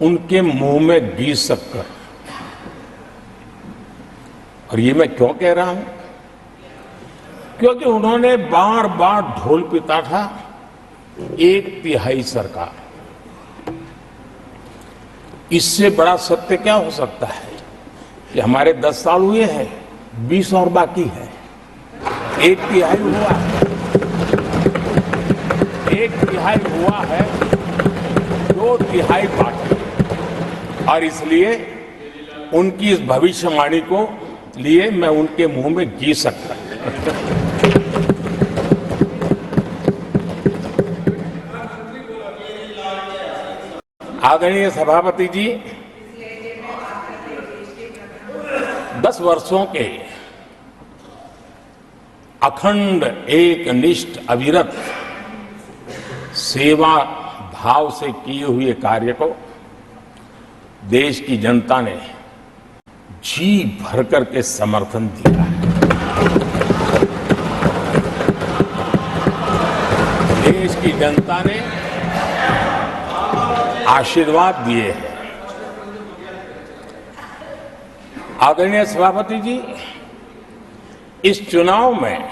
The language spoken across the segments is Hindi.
उनके मुंह में घी शक्कर। और ये मैं क्यों कह रहा हूं? क्योंकि उन्होंने बार बार ढोल पीटा था 1/3 सरकार। इससे बड़ा सत्य क्या हो सकता है कि हमारे 10 साल हुए हैं, 20 और बाकी है। 1/3 हुआ है, 1/3 हुआ है, 2/3 बाकी। और इसलिए उनकी इस भविष्यवाणी को लिए मैं उनके मुंह में घी सकता। आदरणीय सभापति जी, 10 वर्षों के अखंड एकनिष्ठ अविरत सेवा भाव से किए हुए कार्य को देश की जनता ने जी भर करके समर्थन दिया है। देश की जनता ने आशीर्वाद दिए हैं। आदरणीय सभापति जी, इस चुनाव में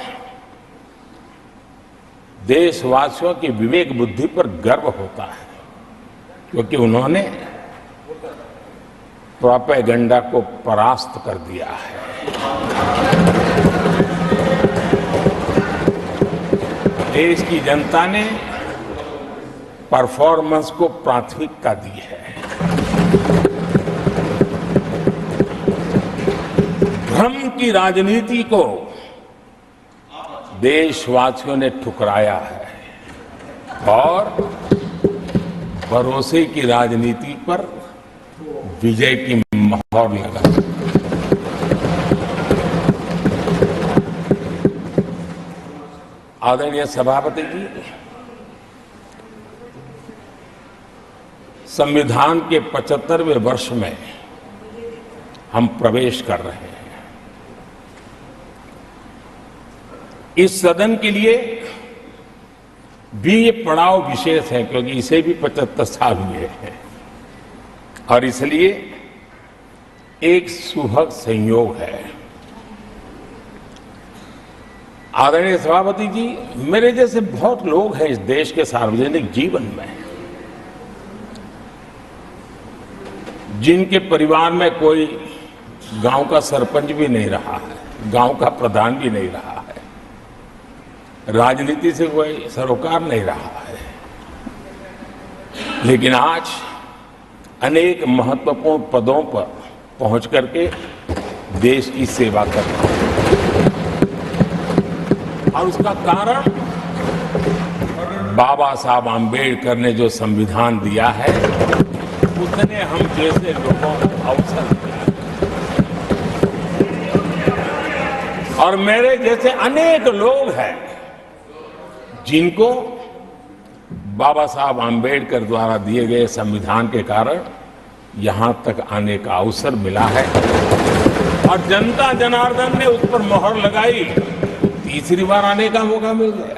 देशवासियों की विवेक बुद्धि पर गर्व होता है, क्योंकि उन्होंने प्रोपेगेंडा को परास्त कर दिया है। देश की जनता ने परफॉर्मेंस को प्राथमिकता दी है। भ्रम की राजनीति को देशवासियों ने ठुकराया है और भरोसे की राजनीति पर विजय की मोहर लगा। आदरणीय सभापति जी, संविधान के 75वें वर्ष में हम प्रवेश कर रहे हैं। इस सदन के लिए भी ये पड़ाव विशेष है, क्योंकि इसे भी 75 साल हुए हैं और इसलिए एक सुभग संयोग है। आदरणीय सभापति जी, मेरे जैसे बहुत लोग हैं इस देश के सार्वजनिक जीवन में, जिनके परिवार में कोई गांव का सरपंच भी नहीं रहा है, गांव का प्रधान भी नहीं रहा है, राजनीति से कोई सरोकार नहीं रहा है, लेकिन आज अनेक महत्वपूर्ण पदों पर पहुंच करके देश की सेवा कर रहे हैं। और उसका कारण बाबा साहब आम्बेडकर ने जो संविधान दिया है, उसने हम जैसे लोगों को अवसर दिया। और मेरे जैसे अनेक लोग हैं जिनको बाबा साहब आम्बेडकर द्वारा दिए गए संविधान के कारण यहां तक आने का अवसर मिला है और जनता जनार्दन ने उस पर मोहर लगाई, तीसरी बार आने का मौका मिल गया।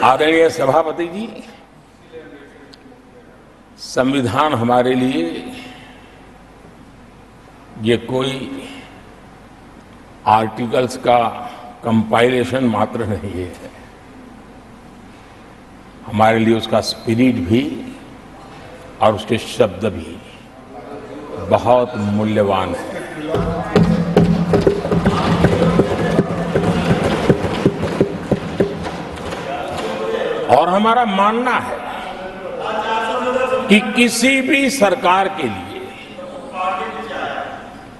आदरणीय सभापति जी, संविधान हमारे लिए ये कोई आर्टिकल्स का कंपाइलेशन मात्र नहीं है, हमारे लिए उसका स्पिरिट भी और उसके शब्द भी बहुत मूल्यवान है। और हमारा मानना है कि किसी भी सरकार के लिए,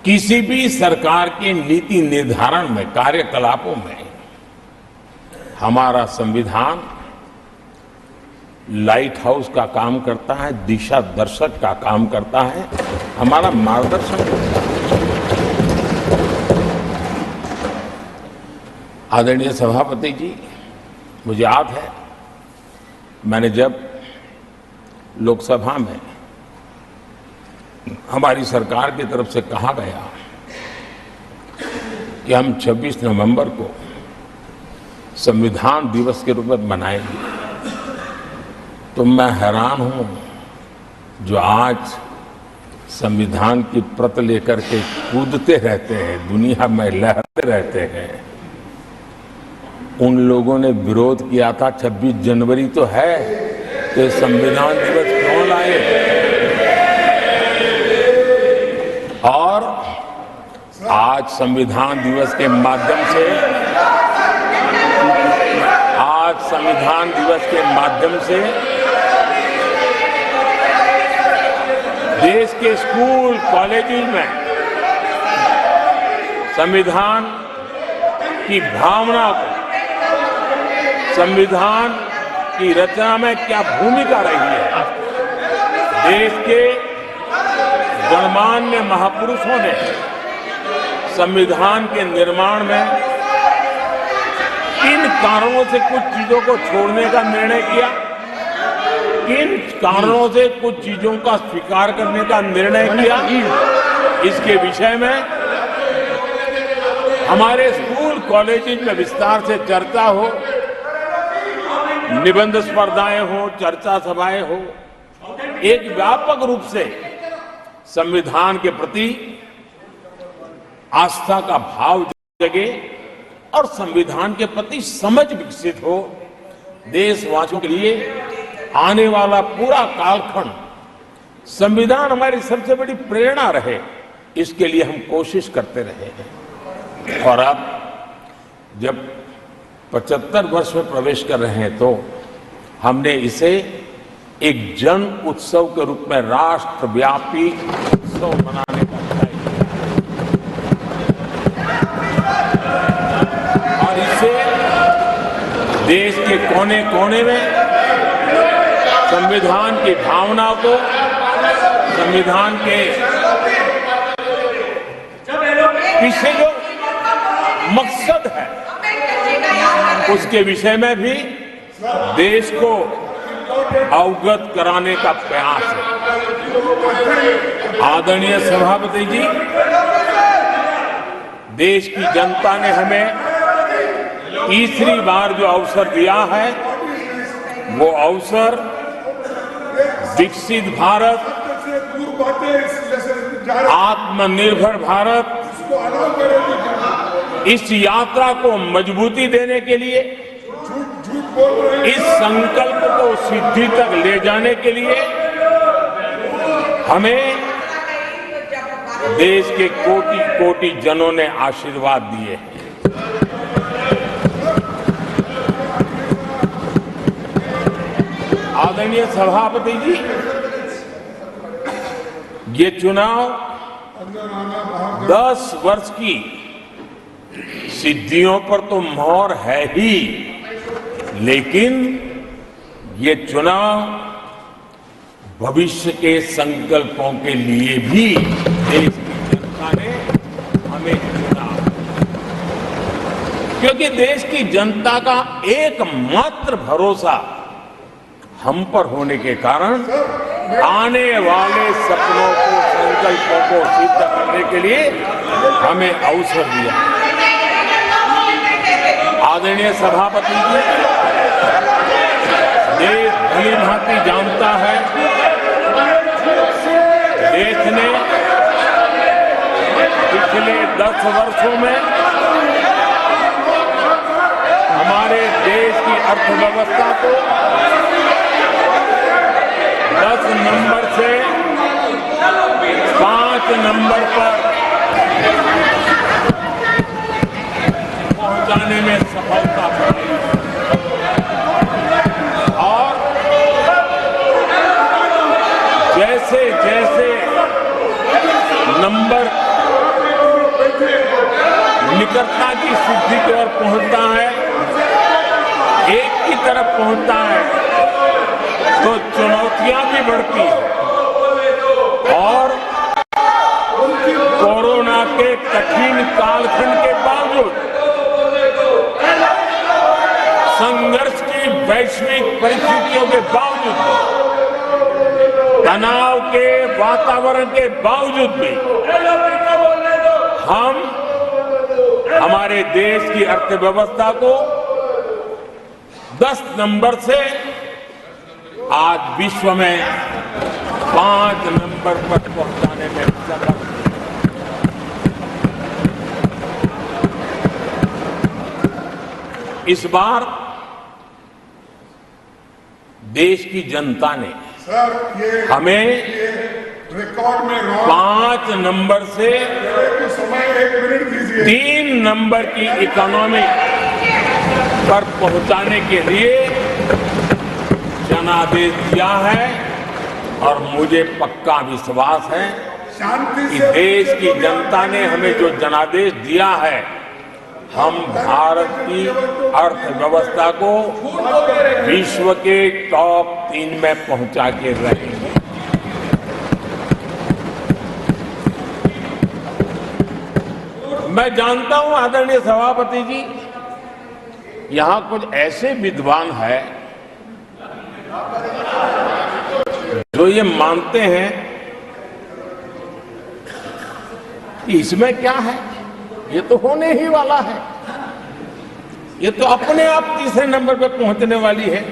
किसी भी सरकार के नीति निर्धारण में, कार्यकलापों में हमारा संविधान लाइट हाउस का काम करता है, दिशा दर्शक का काम करता है, हमारा मार्गदर्शन करता है। आदरणीय सभापति जी, मुझे याद है मैंने जब लोकसभा में हमारी सरकार की तरफ से कहा गया कि हम 26 नवंबर को संविधान दिवस के रूप में मनाएंगे, तो मैं हैरान हूं जो आज संविधान की प्रत लेकर के कूदते रहते हैं, दुनिया में लहरते रहते हैं, उन लोगों ने विरोध किया था 26 जनवरी तो है, तो संविधान दिवस क्यों लाए? और आज संविधान दिवस के माध्यम से देश के स्कूल कॉलेजेस में संविधान की भावना को, संविधान की रचना में क्या भूमिका रही है, देश के गणमान्य महापुरुषों ने संविधान के निर्माण में किन कारणों से कुछ चीजों को छोड़ने का निर्णय किया, किन कारणों से कुछ चीजों का स्वीकार करने का निर्णय किया, इसके विषय में हमारे स्कूल कॉलेजेस में विस्तार से चर्चा हो, निबंध स्पर्धाएं हो, चर्चा सभाएं हो, एक व्यापक रूप से संविधान के प्रति आस्था का भाव जगे और संविधान के प्रति समझ विकसित हो। देशवासियों के लिए आने वाला पूरा कालखंड संविधान हमारी सबसे बड़ी प्रेरणा रहे, इसके लिए हम कोशिश करते रहे हैं। और अब जब 75 वर्ष में प्रवेश कर रहे हैं तो हमने इसे एक जन उत्सव के रूप में राष्ट्रव्यापी उत्सव मनाने का तय किया और इससे देश के कोने कोने में संविधान की भावना को, संविधान के पीछे जो मकसद है उसके विषय में भी देश को अवगत कराने का प्रयास है। आदरणीय सभापति जी, देश की जनता ने हमें तीसरी बार जो अवसर दिया है वो अवसर विकसित भारत, आत्मनिर्भर भारत, इस यात्रा को मजबूती देने के लिए, इस संकल्प को सिद्धि तक ले जाने के लिए हमें देश के कोटि कोटि जनों ने आशीर्वाद दिए हैं। आदरणीय सभापति जी, ये चुनाव 10 वर्ष की सिद्धियों पर तो मोहर है ही, लेकिन ये चुनाव भविष्य के संकल्पों के लिए भी देश की जनता ने हमें चुना, क्योंकि देश की जनता का एकमात्र भरोसा हम पर होने के कारण आने वाले सपनों को, संकल्पों को सिद्ध करने के लिए हमें अवसर दिया। आदरणीय सभापति जी, देश भली भांति जानता है, देश ने पिछले 10 वर्षों में हमारे देश की अर्थव्यवस्था को 10 नंबर से 5 नंबर पर पहुंचाने में सफलता पाई और जैसे जैसे नंबर निकटता की सिद्धि की ओर पहुंचता है, एक की तरफ पहुंचता है, तो चुनौतियां भी बढ़ती हैं और कोरोना के कठिन कालखंड के बावजूद, संघर्ष की वैश्विक परिस्थितियों के बावजूद, तनाव के वातावरण के बावजूद भी हम हमारे देश की अर्थव्यवस्था को 10 नंबर से आज विश्व में 5 नंबर पर पहुंचाने में सफल। इस बार देश की जनता ने हमें रिकॉर्ड में 5 नंबर से समय 1 मिनट दीजिए। 3 नंबर की इकोनॉमी पर पहुंचाने के लिए जनादेश दिया है और मुझे पक्का विश्वास है शांति कि से देश की जनता ने हमें जो जनादेश दिया है, हम भारत की अर्थव्यवस्था को विश्व के टॉप 3 में पहुंचा के रहेंगे। मैं जानता हूं आदरणीय सभापति जी, यहां कुछ ऐसे विद्वान हैं जो ये मानते हैं कि इसमें क्या है, ये तो होने ही वाला है, ये तो अपने आप तीसरे नंबर पे पहुंचने वाली है,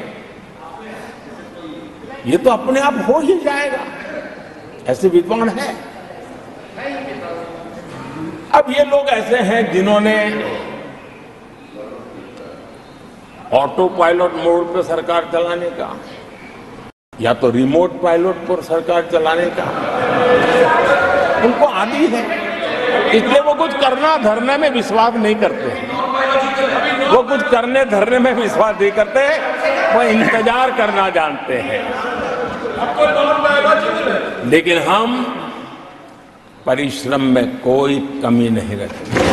ये तो अपने आप हो ही जाएगा, ऐसे विद्वान हैं। अब ये लोग ऐसे हैं जिन्होंने ऑटो पायलट मोड पे सरकार चलाने का या तो रिमोट पायलट पर सरकार चलाने का उनको आदी है, इसलिए वो कुछ करना धरने में विश्वास नहीं करते हैं। वो कुछ करने धरने में विश्वास नहीं करते, वो इंतजार करना जानते हैं। लेकिन हम परिश्रम में कोई कमी नहीं रखेंगे।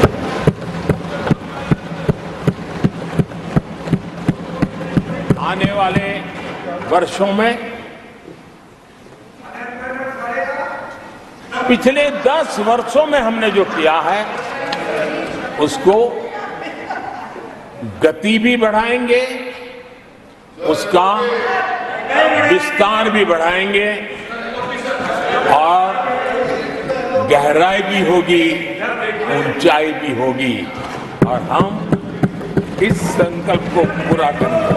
आने वाले वर्षों में पिछले 10 वर्षों में हमने जो किया है उसको गति भी बढ़ाएंगे, उसका विस्तार भी बढ़ाएंगे और गहराई भी होगी, ऊंचाई भी होगी और हम इस संकल्प को पूरा करेंगे।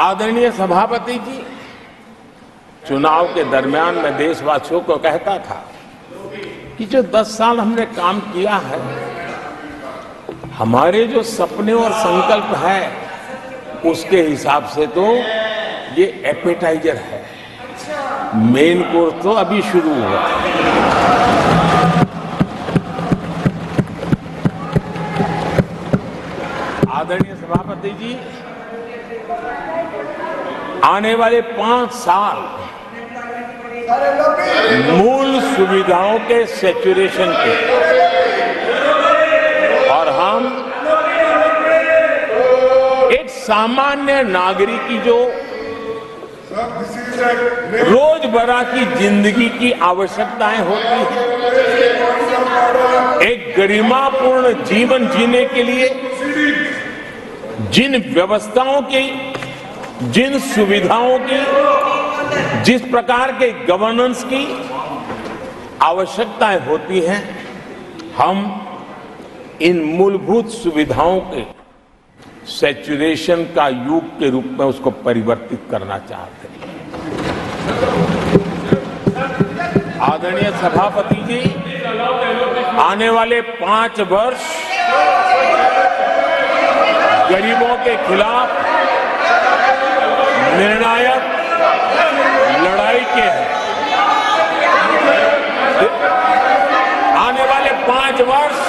आदरणीय सभापति जी, चुनाव के दरमियान मैं देशवासियों को कहता था कि जो 10 साल हमने काम किया है, हमारे जो सपने और संकल्प है उसके हिसाब से तो ये एपेटाइजर है, मेन कोर्स तो अभी शुरू हुआ। आदरणीय सभापति जी, आने वाले 5 साल मूल सुविधाओं के सैचुरेशन के और हम एक सामान्य नागरिक की जो रोजमर्रा की जिंदगी की आवश्यकताएं होती हैं, एक गरिमापूर्ण जीवन जीने के लिए जिन व्यवस्थाओं की, जिन सुविधाओं की, जिस प्रकार के गवर्नेंस की आवश्यकताएं होती हैं, हम इन मूलभूत सुविधाओं के सैचुरेशन का युग के रूप में उसको परिवर्तित करना चाहते हैं। आदरणीय सभापति जी, आने वाले 5 वर्ष गरीबों के खिलाफ निर्णायक लड़ाई के हैं। आने वाले 5 वर्ष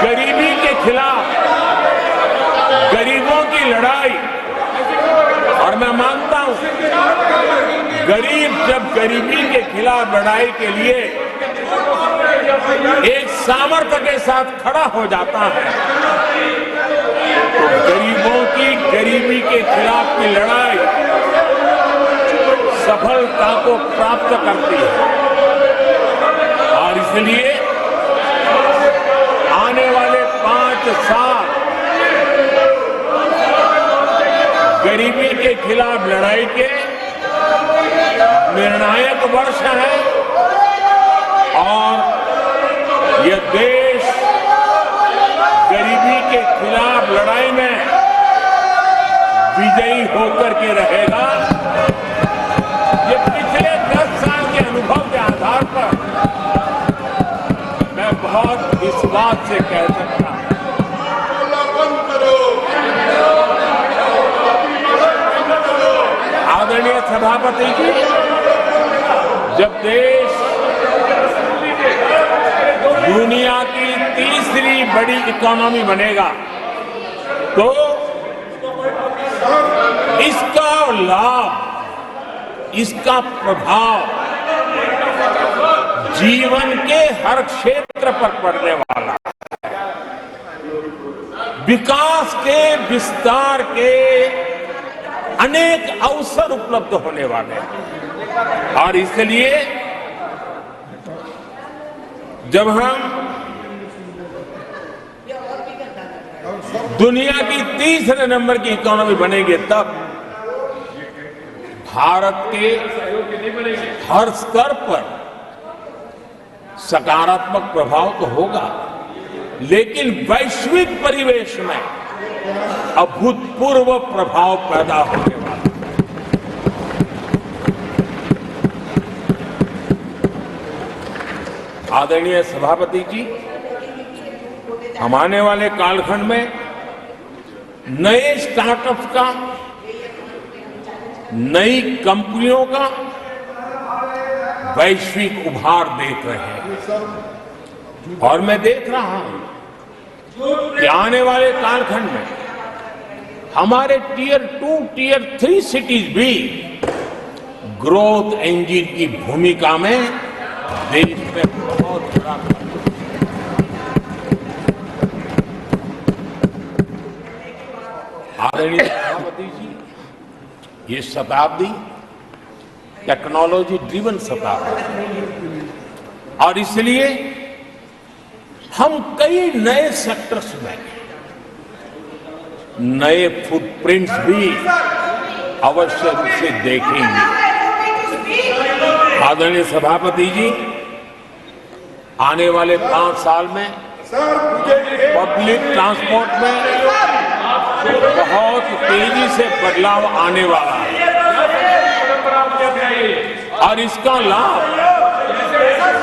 गरीबी के खिलाफ गरीबों की लड़ाई, और मैं मानता हूं गरीब जब गरीबी के खिलाफ लड़ाई के लिए एक सामर्थ्य के साथ खड़ा हो जाता है तो गरीबों की गरीबी के खिलाफ की लड़ाई सफलता को प्राप्त करती है। और इसलिए आने वाले 5 साल गरीबी के खिलाफ लड़ाई के निर्णायक वर्ष है और यह देश गरीबी के खिलाफ लड़ाई में विजयी होकर के रहेगा। ये पिछले 10 साल के अनुभव के आधार पर मैं बहुत विश्वास से कह सकता हूं। आदरणीय सभापति जी, जब देश दुनिया की तीसरी बड़ी इकोनॉमी बनेगा तो इसका लाभ, इसका प्रभाव जीवन के हर क्षेत्र पर पड़ने वाला है। विकास के विस्तार के अनेक अवसर उपलब्ध होने वाले हैं और इसलिए जब हम दुनिया की तीसरे नंबर की इकोनॉमी बनेंगे तब भारत के हर स्तर पर सकारात्मक प्रभाव तो होगा, लेकिन वैश्विक परिवेश में अभूतपूर्व प्रभाव पैदा होने वाला है। आदरणीय सभापति जी, हम आने वाले कालखंड में नए स्टार्टअप्स का, नई कंपनियों का वैश्विक उभार देख रहे हैं और मैं देख रहा हूं कि आने वाले कालखंड में हमारे टियर 2, टियर 3 सिटीज भी ग्रोथ इंजन की भूमिका में देश में बहुत बड़ा आदरणीय सभापति जी, ये शताब्दी टेक्नोलॉजी ड्रिवन शताब्दी और इसलिए हम कई नए सेक्टर्स में नए फुटप्रिंट्स भी अवश्य रूप से देखेंगे। आदरणीय सभापति जी, आने वाले 5 साल में पब्लिक ट्रांसपोर्ट में बहुत तेजी से बदलाव आने वाला है और इसका लाभ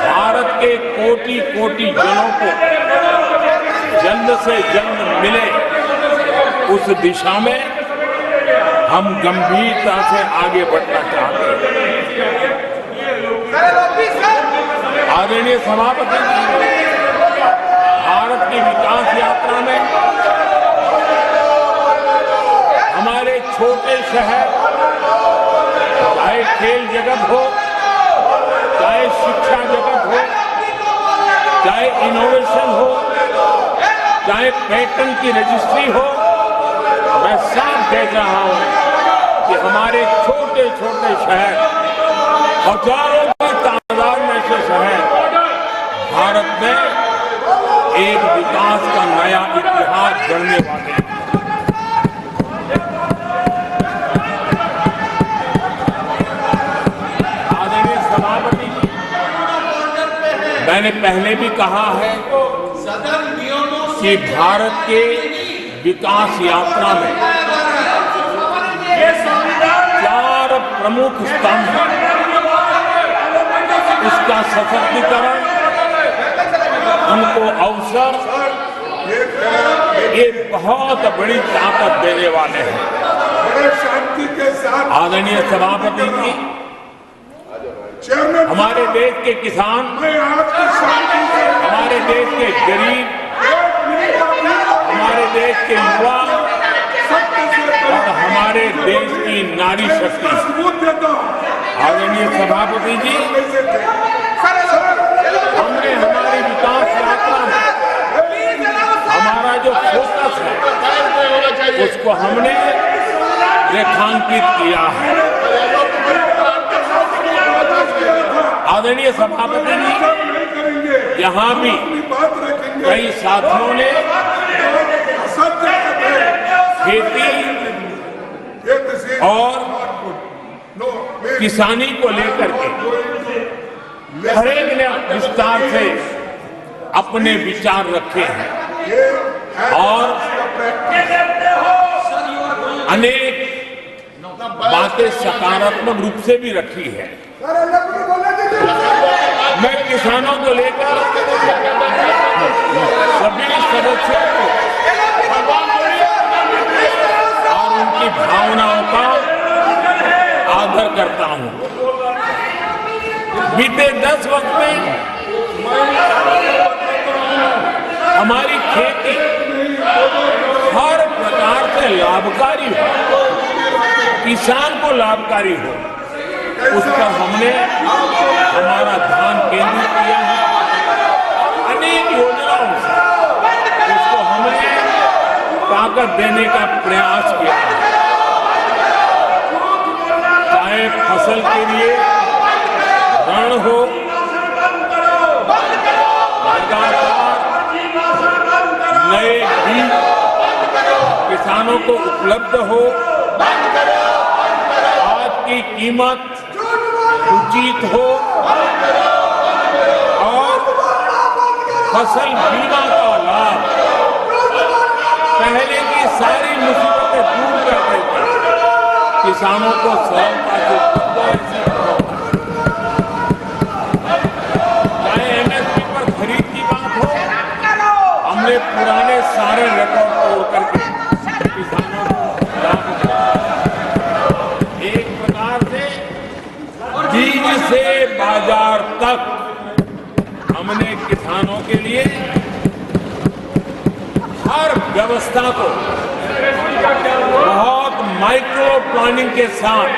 भारत के कोटि-कोटि जनों को जल्द से जल्द मिले, उस दिशा में हम गंभीरता से आगे बढ़ना चाहते हैं। आदरणीय सभापति जी, भारत की विकास यात्रा में हमारे छोटे शहर, चाहे खेल जगत हो, चाहे शिक्षा जगत हो, चाहे इनोवेशन हो, चाहे पेटेंट की रजिस्ट्री हो, मैं साफ देख रहा हूं कि हमारे छोटे छोटे शहर, हजारों की तादाद में से शहर भारत में एक विकास का नया इतिहास गढ़ने वाले हैं। आदरणीय सभापति जी, मैंने पहले भी कहा है कि भारत के विकास यात्रा में 4 प्रमुख स्तंभ हैं। उसका सशक्तिकरण, उनको अवसर, ये बहुत बड़ी ताकत देने वाले हैं। शांति के साथ आदरणीय सभापति जी, हमारे देश के किसान, हमारे देश के गरीब, हमारे देश के युवा और हमारे देश की नारी शक्ति, आदरणीय सभापति जी, हमने हमारी विकास यात्रा में हमारा जो फोकस है उसको हमने रेखांकित किया है। आदरणीय सभापति जी, यहाँ भी कई साथियों ने खेती और किसानी को लेकर के हर एक ने विस्तार से अपने विचार रखे हैं। और अनेक बातें सकारात्मक रूप से भी रखी है। मैं किसानों को लेकर सभी सदस्यों को और उनकी भावनाओं का आदर करता हूं। बीते 10 वक्त में हमारी खेती हर प्रकार से लाभकारी हो, किसान को लाभकारी हो, उस पर हमने हमारा ध्यान केंद्रित किया है। अनेक योजनाओं से उसको हमने ताकत देने का प्रयास किया है। चाहे फसल के लिए ऋण हो, लगातार नए बीज किसानों को उपलब्ध हो, आज की कीमत उचित हो और फसल बीमा का लाभ पहले की सारी मुसीबतें दूर कर देते किसानों को सरलता से चाहे एमएसपी पर खरीद की बात हो, हमने पुराने सारे रिकॉर्ड तोड़ करके किसानों को लाभ दिया। एक प्रकार से बीज से बाजार तक हमने किसानों के लिए हर व्यवस्था को बहुत माइक्रो प्लानिंग के साथ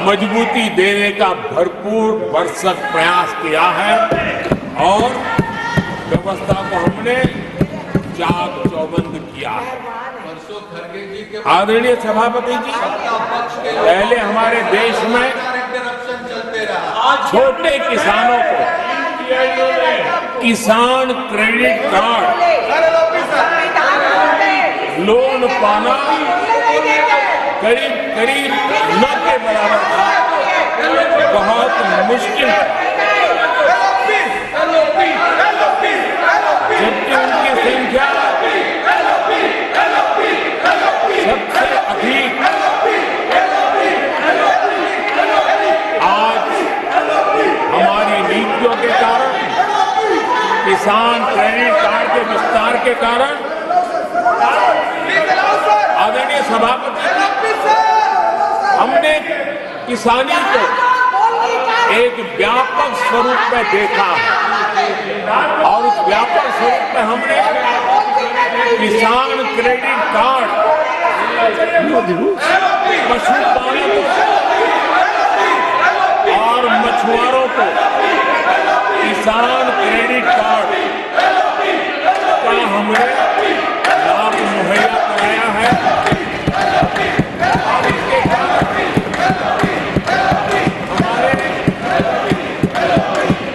मजबूती देने का भरपूर भरसक प्रयास किया है और व्यवस्था को हमने चाक चौबंद किया है। आदरणीय सभापति जी, पहले हमारे देश में छोटे किसानों को किसान क्रेडिट कार्ड लोन पाना करीब करीब न के बराबर था, बहुत मुश्किल था। जबकि उनकी संख्या सबसे अधिक आज हमारी नीतियों के कारण, किसान क्रेडिट कार्ड के विस्तार के कारण, आदरणीय सभापति हमने किसानी को एक व्यापक स्वरूप में देखा है और उस व्यापक स्वरूप में हमने किसान क्रेडिट कार्ड पशुपालकों और मछुआरों को किसान क्रेडिट कार्ड का हमने लाभ मुहैया कराया है। और इसके कारण हमारे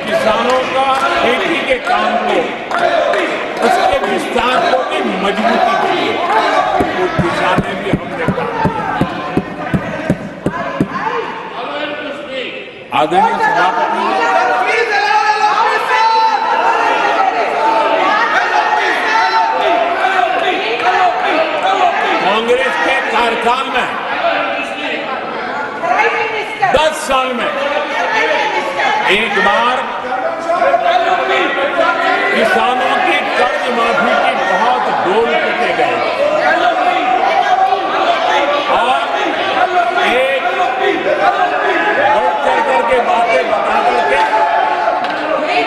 किसानों का खेती के काम को, उसके विस्तार को भी मजबूती दी है। उस दिशा में भी हमने काम किया। आदरणीय सभापति, कांग्रेस के कार्यकाल में 10 साल में एक बार किसानों की कर्ज माफी की बहुत डोल पीटे गए और एक बढ़ चढ़ करके बातें बता करके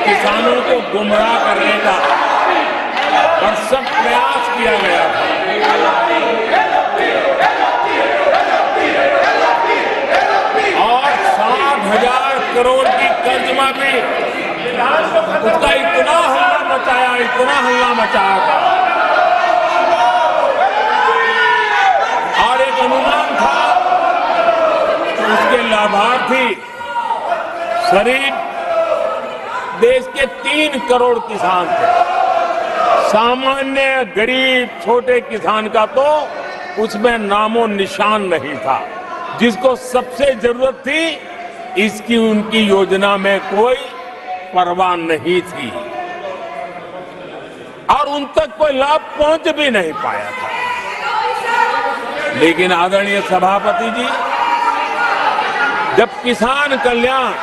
किसानों को गुमराह करने का भरसक प्रयास किया गया था। और 7,000 करोड़ की कर्ज माफी, उसका इतना हल्ला मचाया था और एक अनुमान था कि उसके लाभार्थी करीब देश के 3 करोड़ किसान थे। सामान्य गरीब छोटे किसान का तो उसमें नामो निशान नहीं था। जिसको सबसे जरूरत थी, इसकी उनकी योजना में कोई परवाह नहीं थी। और उन तक कोई लाभ पहुंच भी नहीं पाया था। लेकिन आदरणीय सभापति जी, जब किसान कल्याण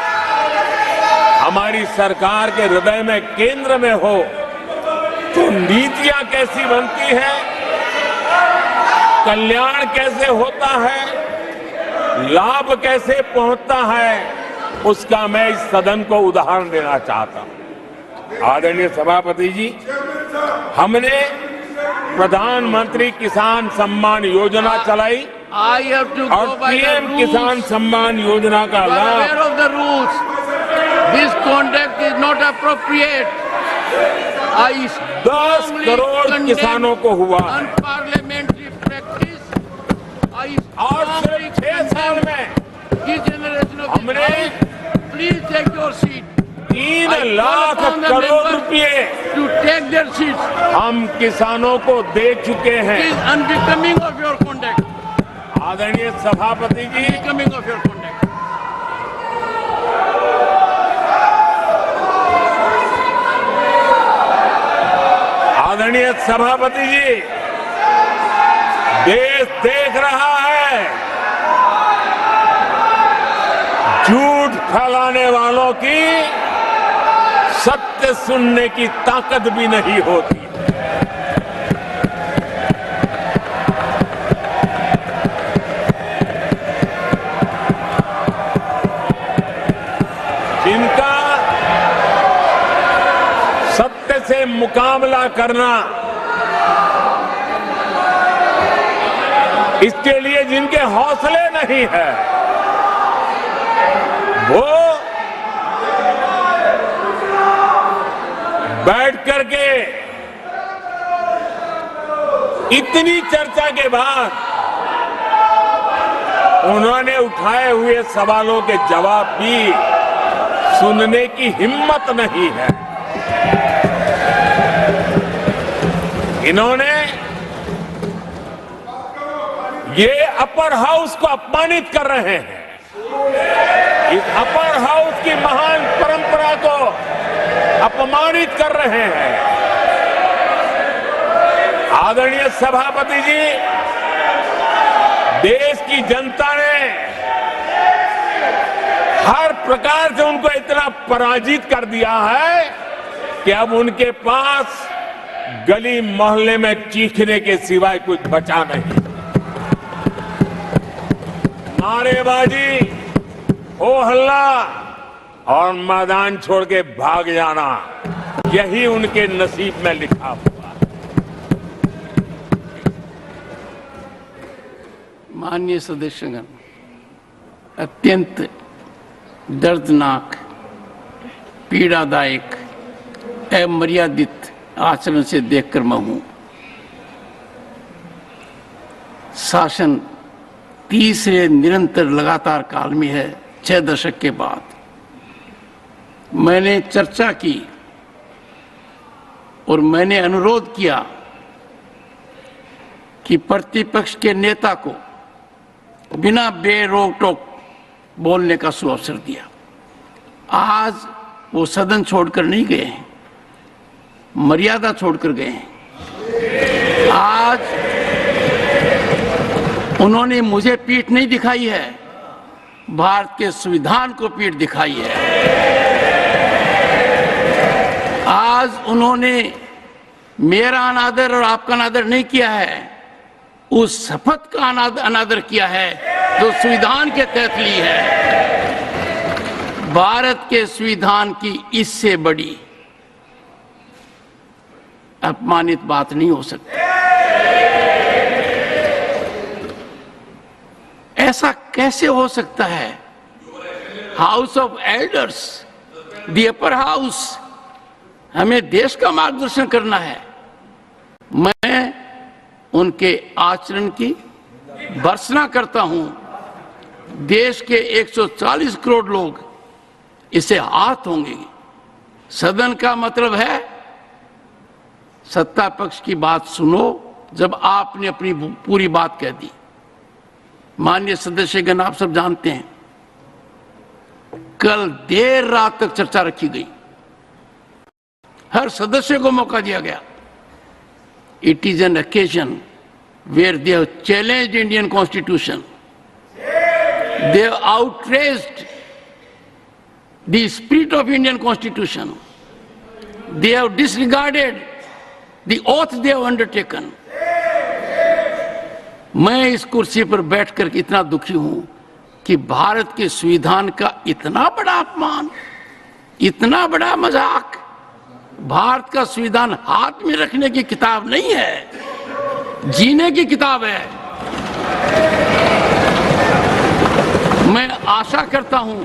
हमारी सरकार के हृदय में, केंद्र में हो, तो नीतियां कैसी बनती है, कल्याण कैसे होता है, लाभ कैसे पहुंचता है, उसका मैं इस सदन को उदाहरण देना चाहता हूं। आदरणीय सभापति जी, हमने प्रधानमंत्री किसान सम्मान योजना चलाई और पीएम किसान सम्मान योजना का लाभ This conduct is not appropriate. I 10 crore किसानों को हुआ है unparliamentary practice. और सिर्फ 6 साल में हमने Please take your seat. 3 lakh crore रुपए To take their seats. हम किसानों को दे चुके It हैं। is unbecoming of your conduct. आदरणीय सभापति जी, Unbecoming of your conduct. आदरणीय सभापति जी, देश देख रहा है, झूठ फैलाने वालों की सत्य सुनने की ताकत भी नहीं होती। जिनका सत्य से मुकाबला करना, इसके लिए जिनके हौसले नहीं है, वो बैठ करके इतनी चर्चा के बाद उन्होंने उठाए हुए सवालों के जवाब भी सुनने की हिम्मत नहीं है। इन्होंने ये अपर हाउस को अपमानित कर रहे हैं। इस अपर हाउस की महान परंपरा को अपमानित कर रहे हैं। आदरणीय सभापति जी, देश की जनता ने हर प्रकार से उनको इतना पराजित कर दिया है कि अब उनके पास गली मोहल्ले में चीखने के सिवाय कुछ बचा नहीं। नारेबाजी, हो हल्ला और मैदान छोड़ के भाग जाना, यही उनके नसीब में लिखा हुआ है। माननीय सदस्यगण, अत्यंत दर्दनाक, पीड़ादायक, अमर्यादित आचरण से देखकर मैं हूं। शासन तीसरे निरंतर लगातार काल में है, 6 दशक के बाद। मैंने चर्चा की और मैंने अनुरोध किया कि प्रतिपक्ष के नेता को बिना बेरोक टोक बोलने का सुअवसर दिया। आज वो सदन छोड़कर नहीं गए हैं, मर्यादा छोड़कर गए हैं। आज उन्होंने मुझे पीठ नहीं दिखाई है, भारत के संविधान को पीठ दिखाई है। आज उन्होंने मेरा अनादर और आपका अनादर नहीं किया है, उस शपथ का अनादर किया है जो संविधान के तहत ली है। भारत के संविधान की इससे बड़ी अपमानित बात नहीं हो सकती। ऐसा कैसे हो सकता है? House of elders, the upper house, हमें देश का मार्गदर्शन करना है। मैं उनके आचरण की भर्त्सना करता हूं। देश के 140 करोड़ लोग इसे हाथ होंगे। सदन का मतलब है सत्ता पक्ष की बात सुनो जब आपने अपनी पूरी बात कह दी। माननीय सदस्यगण, आप सब जानते हैं कल देर रात तक चर्चा रखी गई, हर सदस्य को मौका दिया गया। it is an occasion where they have challenged Indian Constitution. They have outraged the spirit of Indian Constitution. They have disregarded the oath they have undertaken. मैं इस कुर्सी पर बैठकर इतना दुखी हूं कि भारत के संविधान का इतना बड़ा अपमान, इतना बड़ा मजाक। भारत का संविधान हाथ में रखने की किताब नहीं है, जीने की किताब है। मैं आशा करता हूं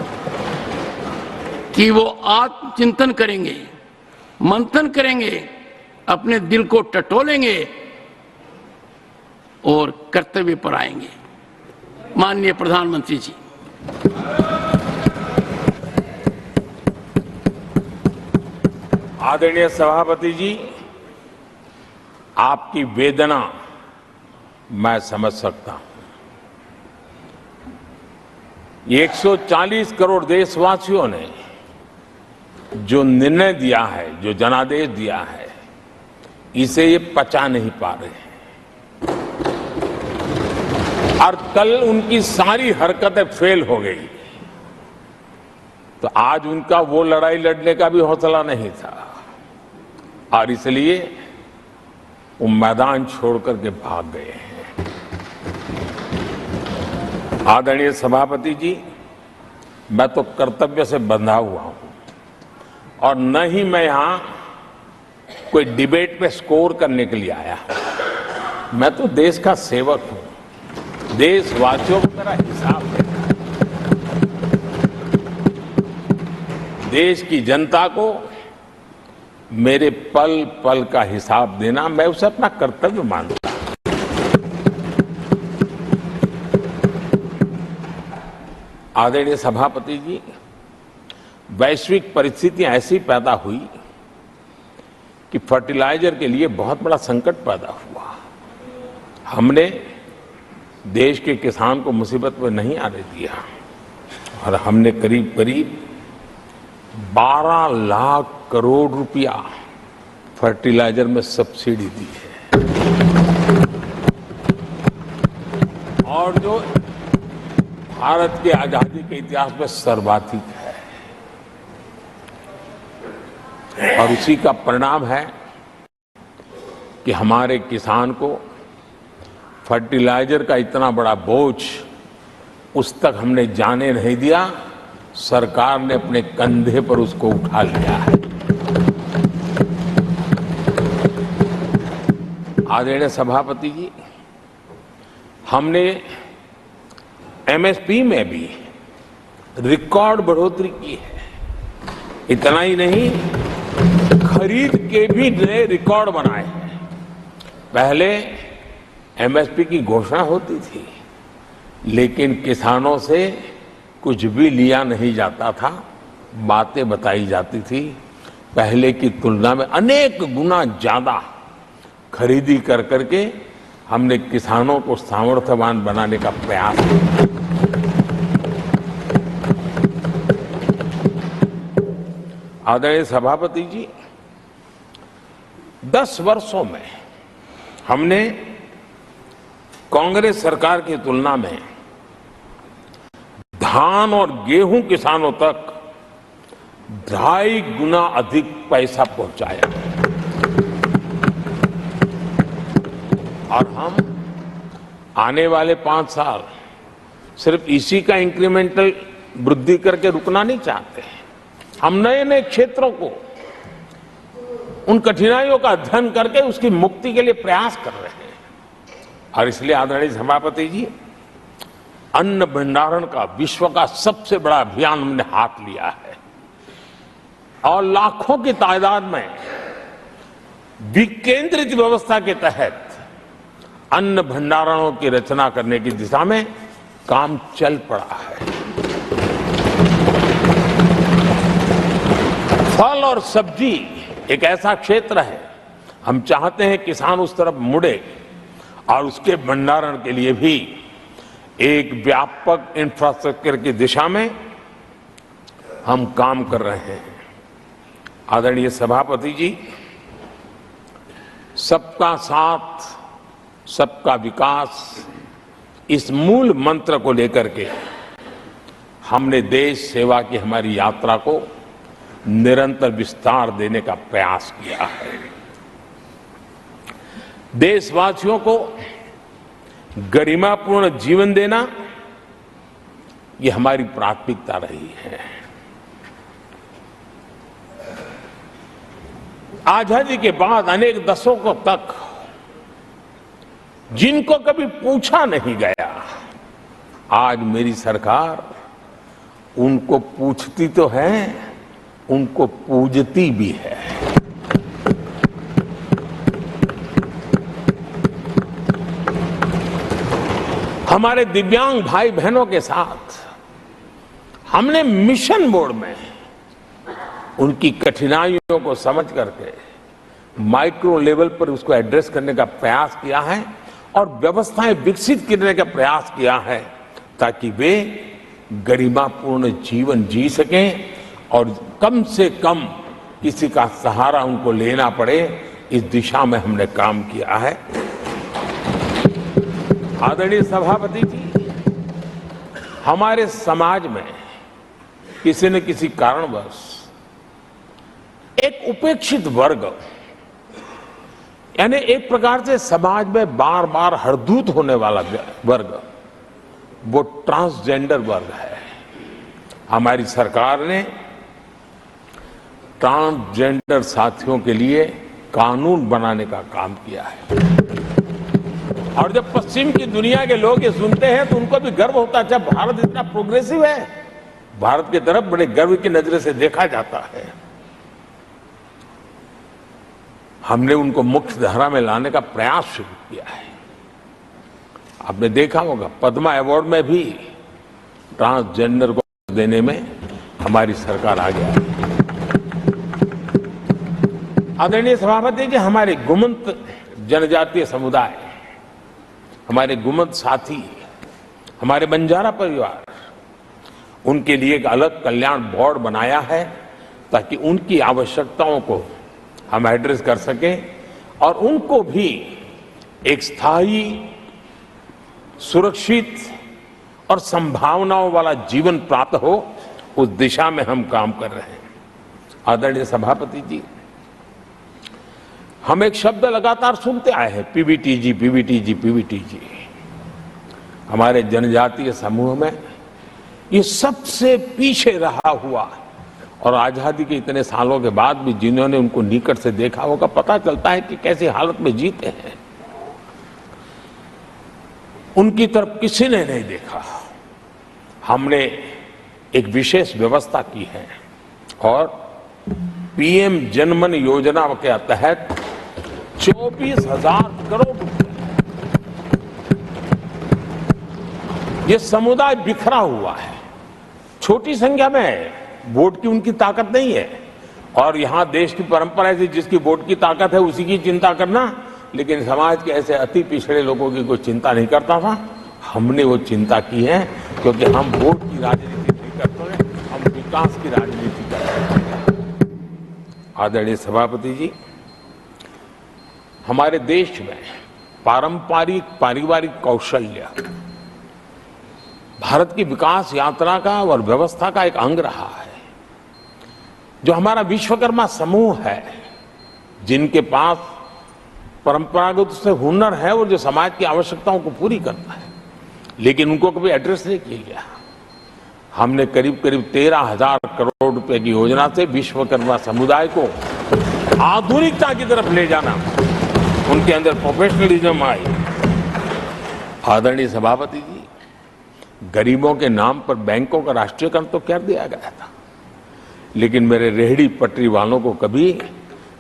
कि वो आत्मचिंतन करेंगे, मंथन करेंगे, अपने दिल को टटोलेंगे और कर्तव्य पर आएंगे। माननीय प्रधानमंत्री जी, आदरणीय सभापति जी, आपकी वेदना मैं समझ सकता हूं। ये 140 करोड़ देशवासियों ने जो निर्णय दिया है, जो जनादेश दिया है, इसे ये पचा नहीं पा रहे हैं और कल उनकी सारी हरकतें फेल हो गई तो आज उनका वो लड़ाई लड़ने का भी हौसला नहीं था और इसलिए वो मैदान छोड़ करके भाग गए हैं। आदरणीय सभापति जी, मैं तो कर्तव्य से बंधा हुआ हूं और न ही मैं यहां कोई डिबेट पे स्कोर करने के लिए आया हूं। मैं तो देश का सेवक हूं, देशवासियों को मेरा हिसाब है। देश की जनता को मेरे पल पल का हिसाब देना, मैं उसे अपना कर्तव्य मानता हूं। आदरणीय सभापति जी, वैश्विक परिस्थितियां ऐसी पैदा हुई कि फर्टिलाइजर के लिए बहुत बड़ा संकट पैदा हुआ। हमने देश के किसान को मुसीबत में नहीं आने दिया और हमने करीब करीब 12 लाख करोड़ रुपया फर्टिलाइजर में सब्सिडी दी है और जो भारत के आजादी के इतिहास में सर्वाधिक है और उसी का परिणाम है कि हमारे किसान को फर्टिलाइजर का इतना बड़ा बोझ उस तक हमने जाने नहीं दिया। सरकार ने अपने कंधे पर उसको उठा लिया है। आदरणीय सभापति जी, हमने एमएसपी में भी रिकॉर्ड बढ़ोतरी की है। इतना ही नहीं, खरीद के भी नए रिकॉर्ड बनाए हैं। पहले एमएसपी की घोषणा होती थी लेकिन किसानों से कुछ भी लिया नहीं जाता था, बातें बताई जाती थी। पहले की तुलना में अनेक गुना ज्यादा खरीदी कर करके हमने किसानों को सामर्थ्यवान बनाने का प्रयास किया। आदरणीय सभापति जी, 10 वर्षों में हमने कांग्रेस सरकार की तुलना में धान और गेहूं किसानों तक 2.5 गुना अधिक पैसा पहुंचाया और हम आने वाले 5 साल सिर्फ इसी का इंक्रीमेंटल वृद्धि करके रुकना नहीं चाहते। हम नए नए क्षेत्रों को, उन कठिनाइयों का अध्ययन करके उसकी मुक्ति के लिए प्रयास कर रहे हैं और इसलिए आदरणीय सभापति जी, अन्न भंडारण का विश्व का सबसे बड़ा अभियान हमने हाथ लिया है और लाखों की तादाद में विकेंद्रित व्यवस्था के तहत अन्न भंडारणों की रचना करने की दिशा में काम चल पड़ा है। फल और सब्जी एक ऐसा क्षेत्र है, हम चाहते हैं किसान उस तरफ मुड़े और उसके भंडारण के लिए भी एक व्यापक इंफ्रास्ट्रक्चर की दिशा में हम काम कर रहे हैं। आदरणीय सभापति जी, सबका साथ, सबका विकास, इस मूल मंत्र को लेकर के हमने देश सेवा की हमारी यात्रा को निरंतर विस्तार देने का प्रयास किया है। देशवासियों को गरिमापूर्ण जीवन देना ये हमारी प्राथमिकता रही है। आजादी के बाद अनेक दशकों तक जिनको कभी पूछा नहीं गया, आज मेरी सरकार उनको पूछती तो है, उनको पूजती भी है। हमारे दिव्यांग भाई बहनों के साथ हमने मिशन मोड में उनकी कठिनाइयों को समझ करके माइक्रो लेवल पर उसको एड्रेस करने का प्रयास किया है और व्यवस्थाएं विकसित करने का प्रयास किया है ताकि वे गरिमापूर्ण जीवन जी सकें और कम से कम किसी का सहारा उनको लेना पड़े, इस दिशा में हमने काम किया है। आदरणीय सभापति जी, हमारे समाज में किसी न किसी कारणवश एक उपेक्षित वर्ग, यानी एक प्रकार से समाज में बार बार हरदूत होने वाला वर्ग, वो ट्रांसजेंडर वर्ग है। हमारी सरकार ने ट्रांसजेंडर साथियों के लिए कानून बनाने का काम किया है और जब पश्चिम की दुनिया के लोग ये सुनते हैं तो उनको भी गर्व होता है, जब भारत इतना प्रोग्रेसिव है, भारत की तरफ बड़े गर्व की नजर से देखा जाता है। हमने उनको मुख्य धारा में लाने का प्रयास शुरू किया है। आपने देखा होगा पद्मा अवार्ड में भी ट्रांसजेंडर को देने में हमारी सरकार आगे आई। आदरणीय सभापति जी, हमारे गुमंत जनजातीय समुदाय, हमारे गुमंत साथी, हमारे बंजारा परिवार, उनके लिए एक अलग कल्याण बोर्ड बनाया है ताकि उनकी आवश्यकताओं को हम एड्रेस कर सकें और उनको भी एक स्थायी, सुरक्षित और संभावनाओं वाला जीवन प्राप्त हो, उस दिशा में हम काम कर रहे हैं। आदरणीय सभापति जी, हम एक शब्द लगातार सुनते आए हैं, पीबीटीजी, पीबीटीजी, पीबीटीजी। हमारे जनजातीय समूह में ये सबसे पीछे रहा हुआ और आजादी के इतने सालों के बाद भी जिन्होंने उनको निकट से देखा होगा, पता चलता है कि कैसी हालत में जीते हैं। उनकी तरफ किसी ने नहीं देखा। हमने एक विशेष व्यवस्था की है और पीएम जनमन योजना के तहत 24,000 करोड़ रुपए, ये समुदाय बिखरा हुआ है, छोटी संख्या में है, वोट की उनकी ताकत नहीं है और यहां देश की परंपरा है जिसकी वोट की ताकत है उसी की चिंता करना, लेकिन समाज के ऐसे अति पिछड़े लोगों की कोई चिंता नहीं करता था। हमने वो चिंता की है क्योंकि हम वोट की राजनीति नहीं करते हैं, हम विकास की राजनीति करते हैं। आदरणीय सभापति जी, हमारे देश में पारंपरिक पारिवारिक कौशल्य भारत की विकास यात्रा का और व्यवस्था का एक अंग रहा है। जो हमारा विश्वकर्मा समूह है, जिनके पास परंपरागत से हुनर है और जो समाज की आवश्यकताओं को पूरी करता है, लेकिन उनको कभी एड्रेस नहीं किया गया। हमने करीब करीब 13,000 करोड़ रुपए की योजना से विश्वकर्मा समुदाय को आधुनिकता की तरफ ले जाना, उनके अंदर प्रोफेशनलिज्म आई। आदरणीय सभापति जी, गरीबों के नाम पर बैंकों का राष्ट्रीयकरण तो कर दिया गया था, लेकिन मेरे रेहड़ी पटरी वालों को कभी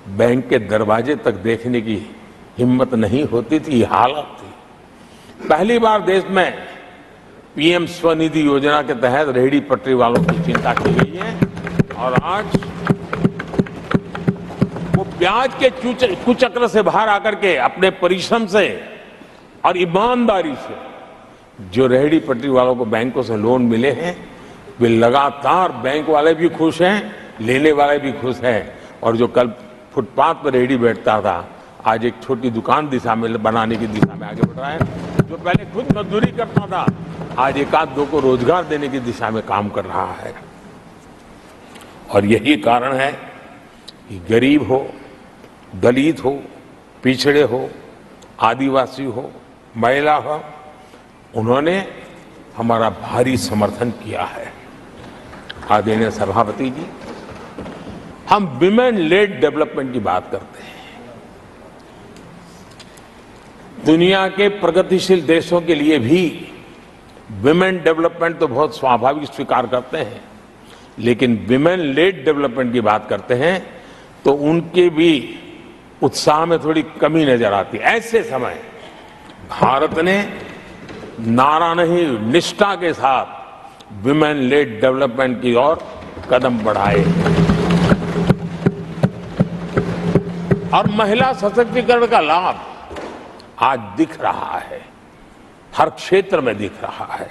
बैंक के दरवाजे तक देखने की हिम्मत नहीं होती थी, हालत थी। पहली बार देश में पीएम स्वनिधि योजना के तहत रेहड़ी पटरी वालों की चिंता की गई है और आज वो ब्याज के कुचक्र से बाहर आकर के अपने परिश्रम से और ईमानदारी से जो रेहड़ी पटरी वालों को बैंकों से लोन मिले हैं, वे लगातार, बैंक वाले भी खुश हैं, लेने वाले भी खुश हैं। और जो कल फुटपाथ पर रेहड़ी बैठता था, आज एक छोटी दुकान दिशा में बनाने की दिशा में आगे बढ़ रहा है। जो पहले खुद मजदूरी करता था, आज एक आध दो को रोजगार देने की दिशा में काम कर रहा है। और यही कारण है कि गरीब हो, दलित हो, पिछड़े हो, आदिवासी हो, महिला हो, उन्होंने हमारा भारी समर्थन किया है। आदरणीय सभापति जी, हम विमेन लेड डेवलपमेंट की बात करते हैं। दुनिया के प्रगतिशील देशों के लिए भी विमेन डेवलपमेंट तो बहुत स्वाभाविक स्वीकार करते हैं, लेकिन विमेन लेड डेवलपमेंट की बात करते हैं तो उनके भी उत्साह में थोड़ी कमी नजर आती है। ऐसे समय भारत ने नारा नहीं, निष्ठा के साथ विमेन लेड डेवलपमेंट की ओर कदम बढ़ाए और महिला सशक्तिकरण का लाभ आज दिख रहा है, हर क्षेत्र में दिख रहा है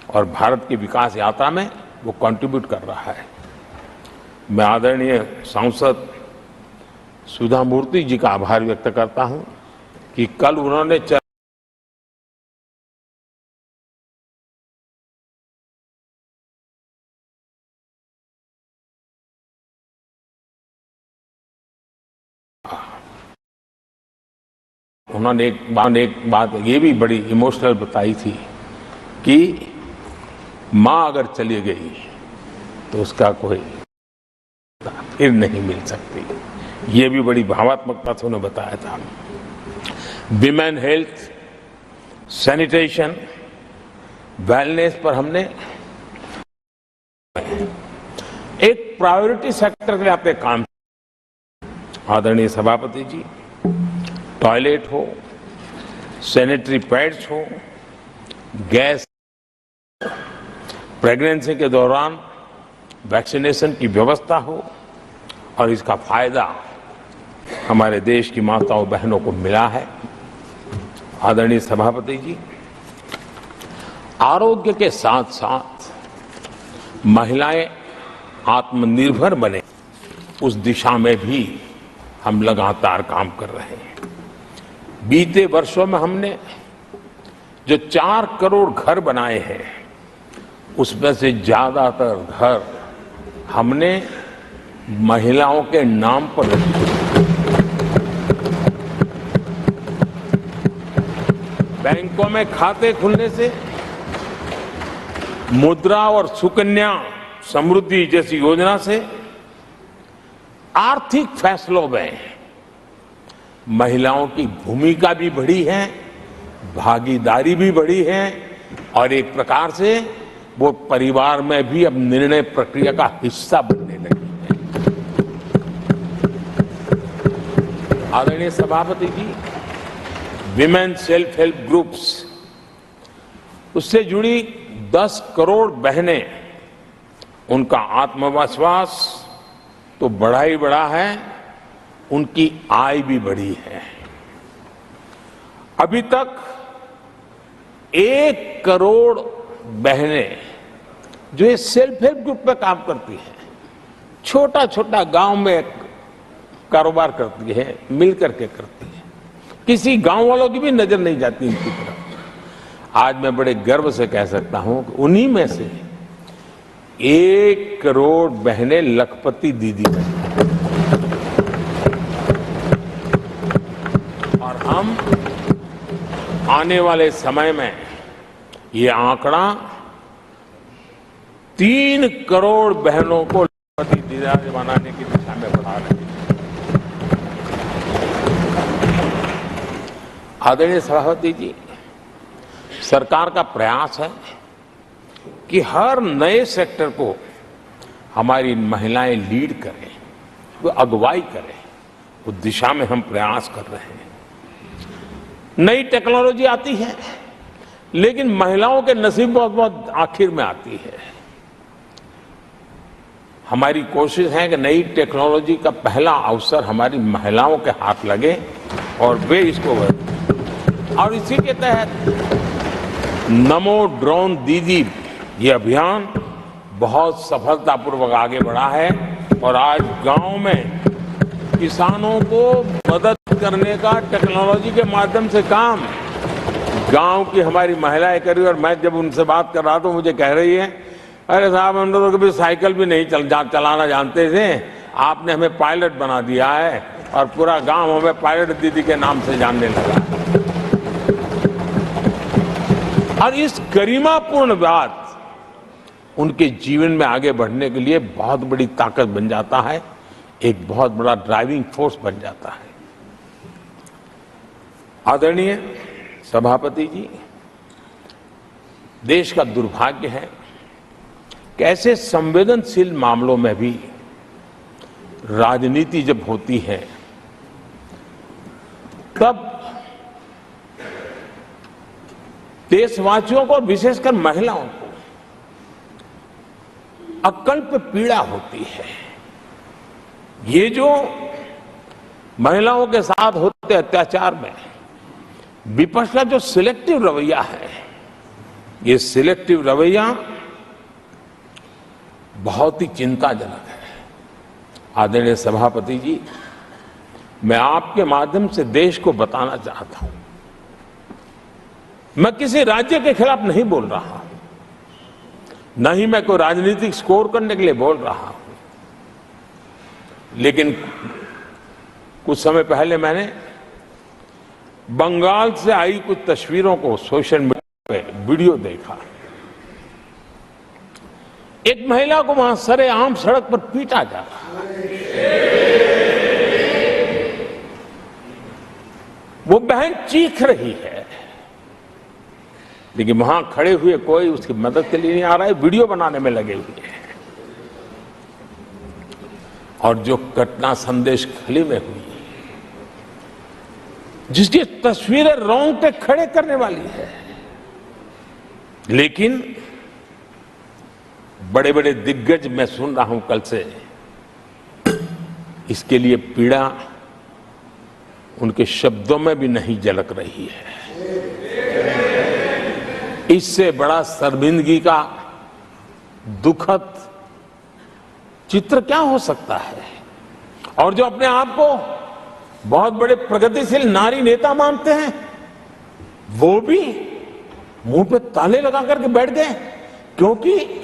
और भारत की विकास यात्रा में वो कंट्रीब्यूट कर रहा है। मैं आदरणीय सांसद सुधा मूर्ति जी का आभार व्यक्त करता हूं कि कल उन्होंने एक बात ये भी बड़ी इमोशनल बताई थी कि मां अगर चली गई तो उसका कोई फिर नहीं मिल सकती। ये भी बड़ी भावात्मकता से उन्होंने बताया था। विमेन हेल्थ, सैनिटेशन, वेलनेस पर हमने एक प्रायोरिटी सेक्टर के लिए आपने काम किया। आदरणीय सभापति जी, टॉयलेट हो, सैनिटरी पैड्स हो, गैस, प्रेगनेंसी के दौरान वैक्सीनेशन की व्यवस्था हो और इसका फायदा हमारे देश की माताओं बहनों को मिला है। आदरणीय सभापति जी, आरोग्य के साथ साथ महिलाएं आत्मनिर्भर बने, उस दिशा में भी हम लगातार काम कर रहे हैं। बीते वर्षों में हमने जो 4 करोड़ घर बनाए हैं, उसमें से ज्यादातर घर हमने महिलाओं के नाम पर रखे। बैंकों में खाते खुलने से, मुद्रा और सुकन्या समृद्धि जैसी योजना से आर्थिक फैसलों में महिलाओं की भूमिका भी बढ़ी है, भागीदारी भी बढ़ी है और एक प्रकार से वो परिवार में भी अब निर्णय प्रक्रिया का हिस्सा बनने लगी है। आदरणीय सभापति जी, विमेन सेल्फ हेल्प ग्रुप्स, उससे जुड़ी 10 करोड़ बहनें, उनका आत्मविश्वास तो बढ़ा ही बढ़ा है, उनकी आय भी बढ़ी है। अभी तक 1 करोड़ बहनें जो ये सेल्फ हेल्प ग्रुप में काम करती हैं, छोटा छोटा गांव में कारोबार करती है, मिल करके करती है, किसी गांव वालों की भी नजर नहीं जाती इनकी तरफ। आज मैं बड़े गर्व से कह सकता हूं कि उन्हीं में से 1 करोड़ बहनें लखपति दीदी बनी और हम आने वाले समय में ये आंकड़ा 3 करोड़ बहनों को लखपति दीदी बनाने की दिशा में बढ़ा रहे हैं। आदरणीय सभापति जी, सरकार का प्रयास है कि हर नए सेक्टर को हमारी महिलाएं लीड करें, वो अगुवाई करें, उस दिशा में हम प्रयास कर रहे हैं। नई टेक्नोलॉजी आती है, लेकिन महिलाओं के नसीब बहुत आखिर में आती है। हमारी कोशिश है कि नई टेक्नोलॉजी का पहला अवसर हमारी महिलाओं के हाथ लगे और वे इसको और इसी के तहत नमो ड्रोन दीदी ये अभियान बहुत सफलतापूर्वक आगे बढ़ा है और आज गांव में किसानों को मदद करने का टेक्नोलॉजी के माध्यम से काम गांव की हमारी महिलाएं कर रही है। और मैं जब उनसे बात कर रहा था मुझे कह रही है, अरे साहब हम लोग कभी साइकिल भी नहीं चलाना जानते थे, आपने हमें पायलट बना दिया है और पूरा गांव हमें पायलट दीदी के नाम से जानने लगा। और इस गरिमापूर्ण बात उनके जीवन में आगे बढ़ने के लिए बहुत बड़ी ताकत बन जाता है, एक बहुत बड़ा ड्राइविंग फोर्स बन जाता है। आदरणीय सभापति जी, देश का दुर्भाग्य है कि ऐसे संवेदनशील मामलों में भी राजनीति जब होती है तब देशवासियों को, विशेषकर महिलाओं को अकल्प पीड़ा होती है। ये जो महिलाओं के साथ होते अत्याचार में विपक्ष का जो सिलेक्टिव रवैया है, ये सिलेक्टिव रवैया बहुत ही चिंताजनक है। आदरणीय सभापति जी, मैं आपके माध्यम से देश को बताना चाहता हूं, मैं किसी राज्य के खिलाफ नहीं बोल रहा हूं, न ही मैं कोई राजनीतिक स्कोर करने के लिए बोल रहा हूं, लेकिन कुछ समय पहले मैंने बंगाल से आई कुछ तस्वीरों को सोशल मीडिया पे वीडियो देखा। एक महिला को वहां सरेआम सड़क पर पीटा जा रहा है। वो बहन चीख रही है, लेकिन वहां खड़े हुए कोई उसकी मदद के लिए नहीं आ रहा है, वीडियो बनाने में लगे हुए हैं। और जो घटना संदेश खली में हुई, जिसकी तस्वीरें रोंगटे खड़े करने वाली है, लेकिन बड़े बड़े दिग्गज, मैं सुन रहा हूं कल से, इसके लिए पीड़ा उनके शब्दों में भी नहीं झलक रही है। इससे बड़ा शर्मिंदगी का दुखद चित्र क्या हो सकता है? और जो अपने आप को बहुत बड़े प्रगतिशील नारी नेता मानते हैं, वो भी मुंह पे ताले लगा करके बैठ गए, क्योंकि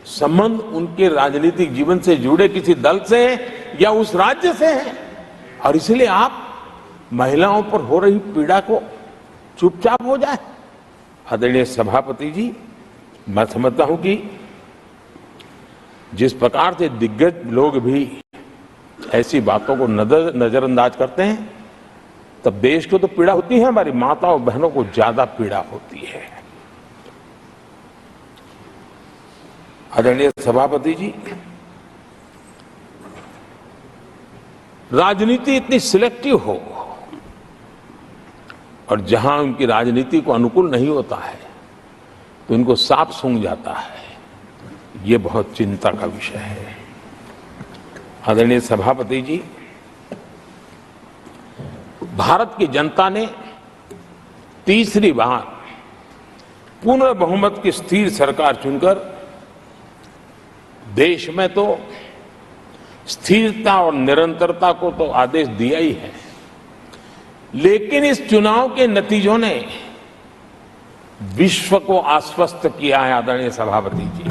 संबंध उनके राजनीतिक जीवन से जुड़े किसी दल से है या उस राज्य से है। और इसलिए आप महिलाओं पर हो रही पीड़ा को चुपचाप हो जाए। आदरणीय सभापति जी, मैं समझता हूं कि जिस प्रकार से दिग्गज लोग भी ऐसी बातों को नजरअंदाज करते हैं, तब देश को तो पीड़ा होती है, हमारी माताओं बहनों को ज्यादा पीड़ा होती है। आदरणीय सभापति जी, राजनीति इतनी सिलेक्टिव हो और जहां उनकी राजनीति को अनुकूल नहीं होता है तो इनको साफ सूंघ जाता है, ये बहुत चिंता का विषय है। आदरणीय सभापति जी, भारत की जनता ने तीसरी बार पूर्ण बहुमत की स्थिर सरकार चुनकर देश में तो स्थिरता और निरंतरता को तो आदेश दिया ही है, लेकिन इस चुनाव के नतीजों ने विश्व को आश्वस्त किया है। आदरणीय सभापति जी,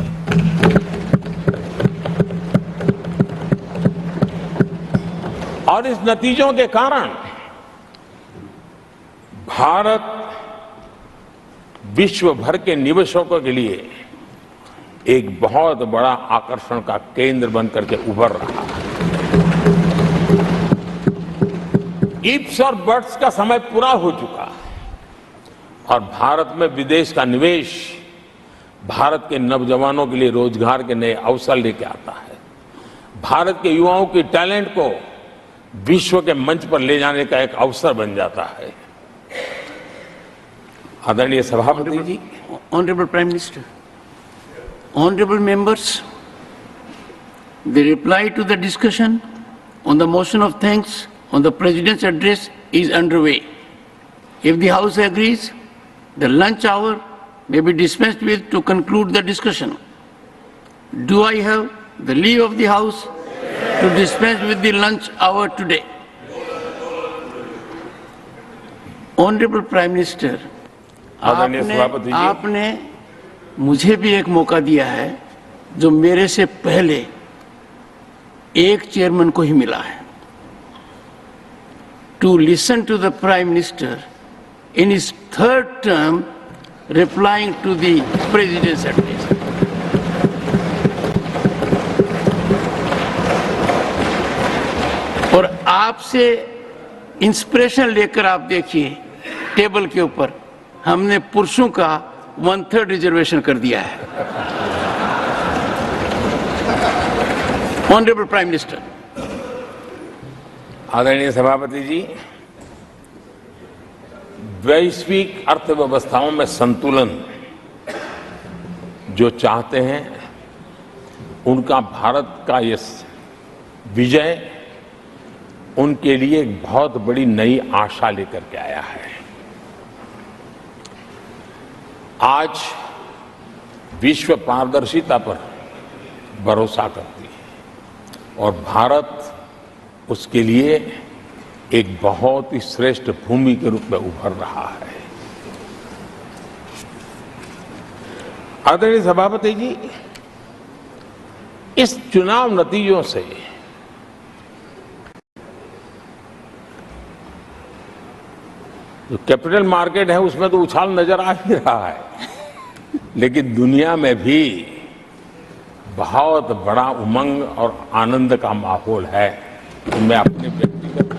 और इस नतीजों के कारण भारत विश्व भर के निवेशकों के लिए एक बहुत बड़ा आकर्षण का केंद्र बनकर के उभर रहा है। इफ्स और बट्स का समय पूरा हो चुका है और भारत में विदेश का निवेश भारत के नौजवानों के लिए रोजगार के नए अवसर लेके आता है, भारत के युवाओं की टैलेंट को विश्व के मंच पर ले जाने का एक अवसर बन जाता है। आदरणीय सभापति जी, Honorable Prime Minister, honorable members, the reply to the discussion on the motion of thanks on the President's address is underway. If the House agrees, the lunch hour may be dispensed with to conclude the discussion. Do I have the leave of the House to dispense with the lunch hour today? Honourable prime minister, आदरणीय सभापति जी। आपने मुझे भी एक मौका दिया है जो मेरे से पहले एक चेयरमैन को ही मिला है, to listen to the prime minister in his third term replying to the president's address. और आपसे इंस्पिरेशन लेकर आप देखिए, टेबल के ऊपर हमने पुरुषों का 1/3 रिजर्वेशन कर दिया है। ऑनरेबल प्राइम मिनिस्टर, आदरणीय सभापति जी, वैश्विक अर्थव्यवस्थाओं में संतुलन जो चाहते हैं, उनका भारत का ये विजय उनके लिए एक बहुत बड़ी नई आशा लेकर के आया है। आज विश्व पारदर्शिता पर भरोसा करती है और भारत उसके लिए एक बहुत ही श्रेष्ठ भूमि के रूप में उभर रहा है। आदरणीय सभापति जी, इस चुनाव नतीजों से जो कैपिटल मार्केट है उसमें तो उछाल नजर आ ही रहा है, लेकिन दुनिया में भी बहुत बड़ा उमंग और आनंद का माहौल है। मैं अपने व्यक्तिगत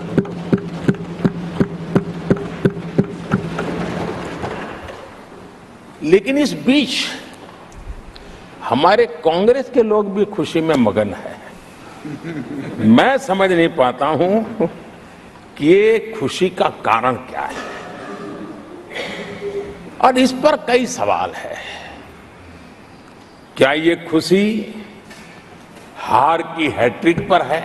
लेकिन इस बीच हमारे कांग्रेस के लोग भी खुशी में मगन हैं। मैं समझ नहीं पाता हूं कि ये खुशी का कारण क्या है, और इस पर कई सवाल है। क्या ये खुशी हार की हैट्रिक पर है?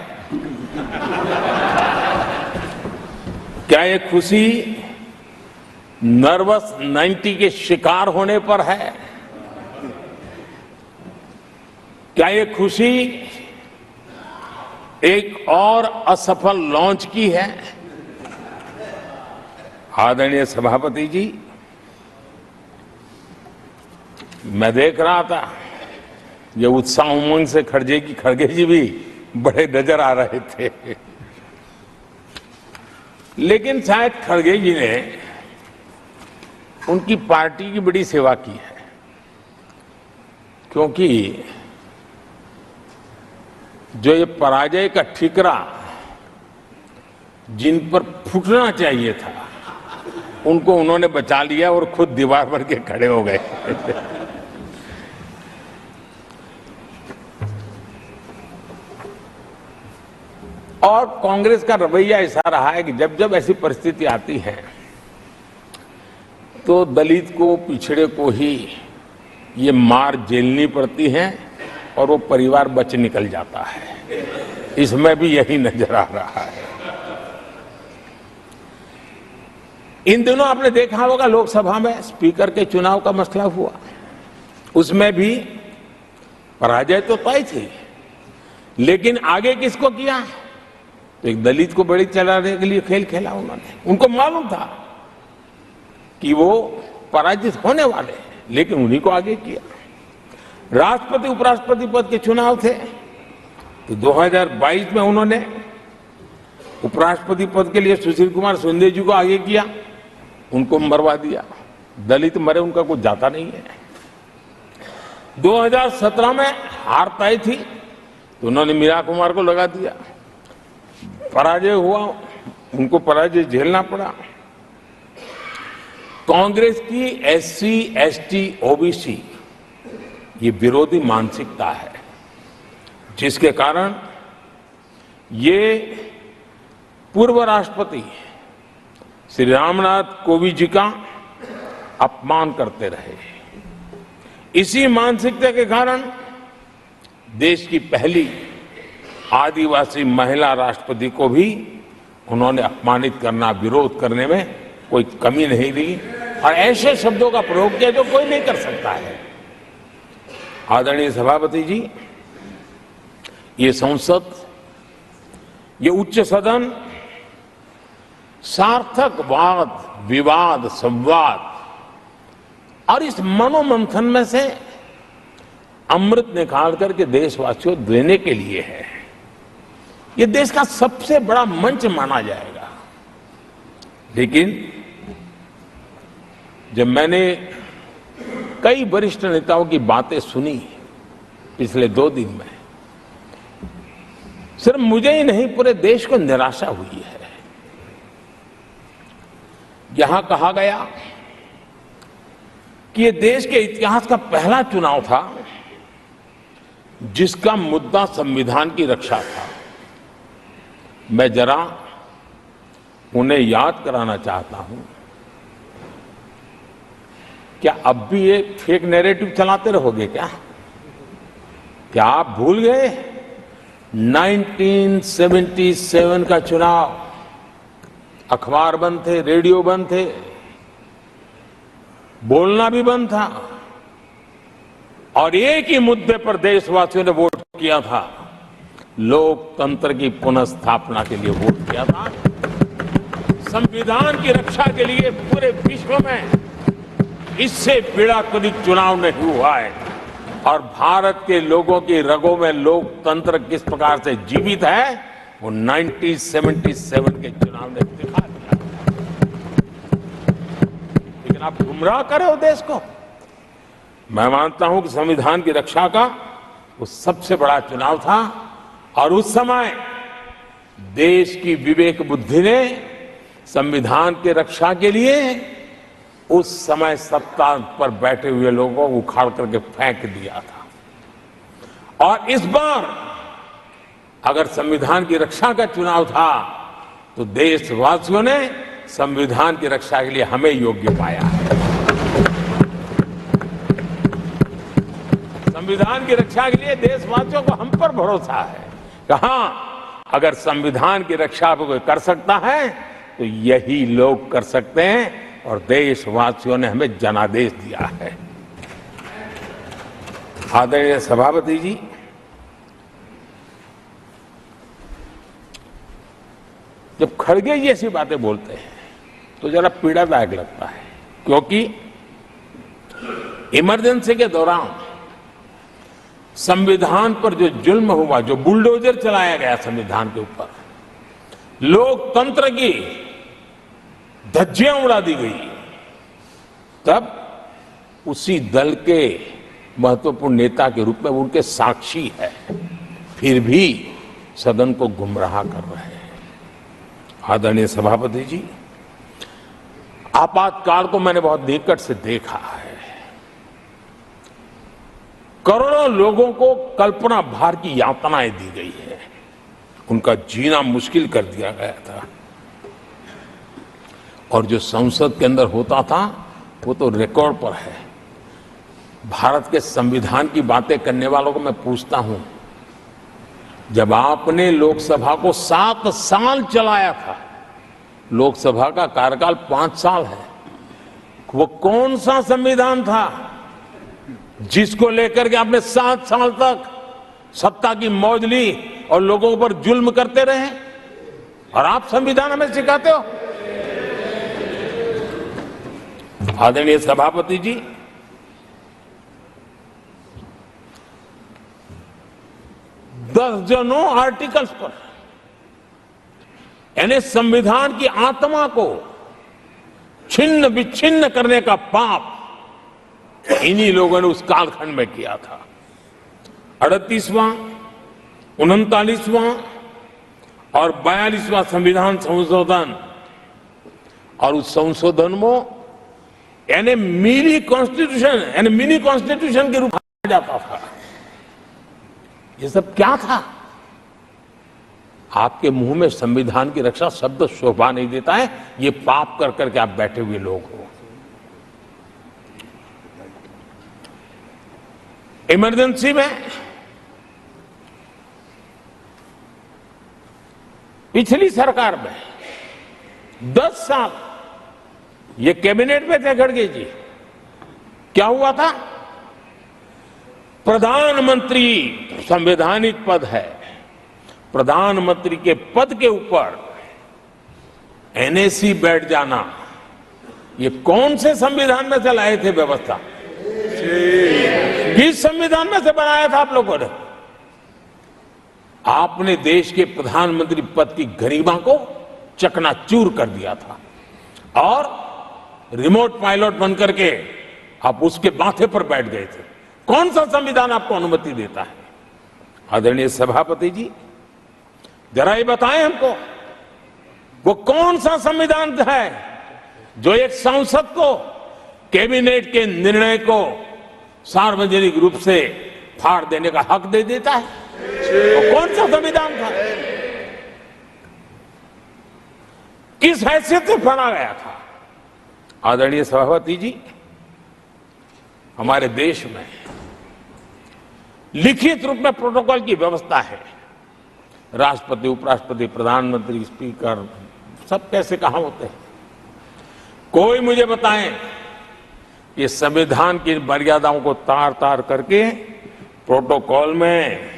क्या ये खुशी नर्वस 90 के शिकार होने पर है? क्या ये खुशी एक और असफल लॉन्च की है? आदरणीय सभापति जी, मैं देख रहा था ये उत्साह उमंग से खड़गे जी भी बड़े नजर आ रहे थे, लेकिन शायद खड़गे जी ने उनकी पार्टी की बड़ी सेवा की है, क्योंकि जो ये पराजय का ठिकरा जिन पर फूटना चाहिए था उनको उन्होंने बचा लिया और खुद दीवार पर के खड़े हो गए। और कांग्रेस का रवैया ऐसा रहा है कि जब जब ऐसी परिस्थिति आती है तो दलित को, पिछड़े को ही ये मार झेलनी पड़ती है और वो परिवार बच निकल जाता है। इसमें भी यही नजर आ रहा है। इन दिनों आपने देखा होगा लोकसभा में स्पीकर के चुनाव का मसला हुआ, उसमें भी पराजय तो तय थी, लेकिन आगे किसको किया? तो एक दलित को बड़ी चलाने के लिए खेल खेला उन्होंने। उनको मालूम था कि वो पराजित होने वाले, लेकिन उन्हीं को आगे किया। राष्ट्रपति उपराष्ट्रपति पद के चुनाव थे तो 2022 में उन्होंने उपराष्ट्रपति पद के लिए सुशील कुमार शिंदे जी को आगे किया, उनको मरवा दिया। दलित मरे, उनका कुछ जाता नहीं है। 2017 में हार तय थी तो उन्होंने मीरा कुमार को लगा दिया। पराजय हुआ, उनको पराजय झेलना पड़ा। कांग्रेस की एससी, एसटी, ओबीसी ये विरोधी मानसिकता है, जिसके कारण ये पूर्व राष्ट्रपति श्री रामनाथ कोविंद जी का अपमान करते रहे। इसी मानसिकता के कारण देश की पहली आदिवासी महिला राष्ट्रपति को भी उन्होंने अपमानित करना, विरोध करने में कोई कमी नहीं दी और ऐसे शब्दों का प्रयोग किया जो कोई नहीं कर सकता है। आदरणीय सभापति जी, ये संसद, ये उच्च सदन सार्थक वाद विवाद संवाद और इस मनोमंथन में से अमृत निकाल करके देशवासियों देने के लिए है। ये देश का सबसे बड़ा मंच माना जाएगा। लेकिन जब मैंने कई वरिष्ठ नेताओं की बातें सुनी पिछले 2 दिन में, सिर्फ मुझे ही नहीं पूरे देश को निराशा हुई है। यहां कहा गया कि ये देश के इतिहास का पहला चुनाव था जिसका मुद्दा संविधान की रक्षा था। मैं जरा उन्हें याद कराना चाहता हूं, क्या अब भी एक फेक नैरेटिव चलाते रहोगे क्या आप भूल गए 1977 का चुनाव? अखबार बंद थे, रेडियो बंद थे, बोलना भी बंद था और एक ही मुद्दे पर देशवासियों ने वोट किया था। लोकतंत्र की पुनर्स्थापना के लिए वोट किया था। संविधान की रक्षा के लिए पूरे विश्व में इससे बड़ा कोई चुनाव नहीं हुआ है और भारत के लोगों की रगों में लोकतंत्र किस प्रकार से जीवित है वो 1977 के चुनाव ने दिखा दिया। लेकिन आप गुमराह कर रहे हो देश को। मैं मानता हूं कि संविधान की रक्षा का वो सबसे बड़ा चुनाव था और उस समय देश की विवेक बुद्धि ने संविधान की रक्षा के लिए उस समय सत्ता पर बैठे हुए लोगों को उखाड़ करके फेंक दिया था। और इस बार अगर संविधान की रक्षा का चुनाव था तो देशवासियों ने संविधान की रक्षा के लिए हमें योग्य पाया है। संविधान की रक्षा के लिए देशवासियों को हम पर भरोसा है। कहां अगर संविधान की रक्षा कोई कर सकता है तो यही लोग कर सकते हैं और देशवासियों ने हमें जनादेश दिया है। आदरणीय सभापति जी, जब खड़गे जी ऐसी बातें बोलते हैं तो जरा पीड़ादायक लगता है, क्योंकि इमरजेंसी के दौरान संविधान पर जो जुल्म हुआ, जो बुलडोजर चलाया गया संविधान के ऊपर, लोकतंत्र की धज्जियां उड़ा दी गई, तब उसी दल के महत्वपूर्ण नेता के रूप में उनके साक्षी है, फिर भी सदन को गुमराह कर रहे हैं। आदरणीय सभापति जी, आपातकाल को मैंने बहुत निकट से देखा है। करोड़ों लोगों को कल्पना भार की यातनाएं दी गई है, उनका जीना मुश्किल कर दिया गया था और जो संसद के अंदर होता था वो तो रिकॉर्ड पर है। भारत के संविधान की बातें करने वालों को मैं पूछता हूं, जब आपने लोकसभा को 7 साल चलाया था, लोकसभा का कार्यकाल 5 साल है, वो कौन सा संविधान था जिसको लेकर के आपने 7 साल तक सत्ता की मौज ली और लोगों पर जुल्म करते रहे? और आप संविधान हमें सिखाते हो? आदरणीय सभापति जी, दर्जनों आर्टिकल्स पर, यानी संविधान की आत्मा को छिन्न विच्छिन्न करने का पाप इन्हीं लोगों ने उस कालखंड में किया था। 38वां, 39वां और 42वां संविधान संशोधन, और उस संशोधन में यानी मिनी कॉन्स्टिट्यूशन, यानी मिनी कॉन्स्टिट्यूशन के रूप में जाता था। ये सब क्या था? आपके मुंह में संविधान की रक्षा शब्द शोभा नहीं देता है। ये पाप कर करके आप बैठे हुए लोग हो। इमरजेंसी में पिछली सरकार में 10 साल ये कैबिनेट में थे खड़गे जी, क्या हुआ था? प्रधानमंत्री संवैधानिक पद है, प्रधानमंत्री के पद के ऊपर एनएसी बैठ जाना, ये कौन से संविधान में से लाए थे व्यवस्था? किस संविधान में से बनाया था आप लोगों ने? आपने देश के प्रधानमंत्री पद की गरिमा को चकनाचूर कर दिया था और रिमोट पायलट बनकर के आप उसके माथे पर बैठ गए थे। कौन सा संविधान आपको अनुमति देता है? आदरणीय सभापति जी, जरा ये बताएं हमको, वो कौन सा संविधान है जो एक सांसद को कैबिनेट के निर्णय को सार्वजनिक रूप से फाड़ देने का हक दे देता है? वो कौन सा संविधान था? किस हैसियत से फाड़ा गया था? आदरणीय सभापति जी, हमारे देश में लिखित रूप में प्रोटोकॉल की व्यवस्था है। राष्ट्रपति, उपराष्ट्रपति, प्रधानमंत्री, स्पीकर सब कैसे कहां होते हैं? कोई मुझे बताएं कि संविधान की मर्यादाओं को तार तार करके प्रोटोकॉल में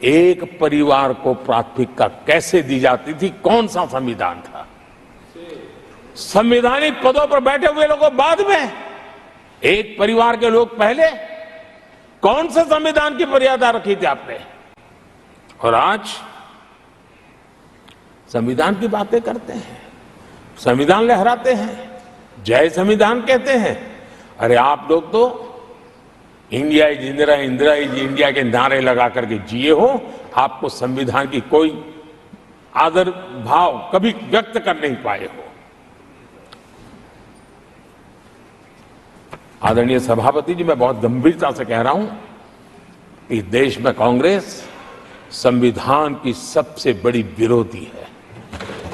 एक परिवार को प्राथमिकता कैसे दी जाती थी? कौन सा संविधान था? संवैधानिक पदों पर बैठे हुए लोगों बाद में, एक परिवार के लोग पहले। कौन से संविधान की मर्यादा रखी थी आपने? और आज संविधान की बातें करते हैं, संविधान लहराते हैं, जय संविधान कहते हैं। अरे आप लोग तो India is Indira, Indira is India के नारे लगा करके जिए हो। आपको संविधान की कोई आदर भाव कभी व्यक्त कर नहीं पाए हो। आदरणीय सभापति जी, मैं बहुत गंभीरता से कह रहा हूं कि देश में कांग्रेस संविधान की सबसे बड़ी विरोधी है।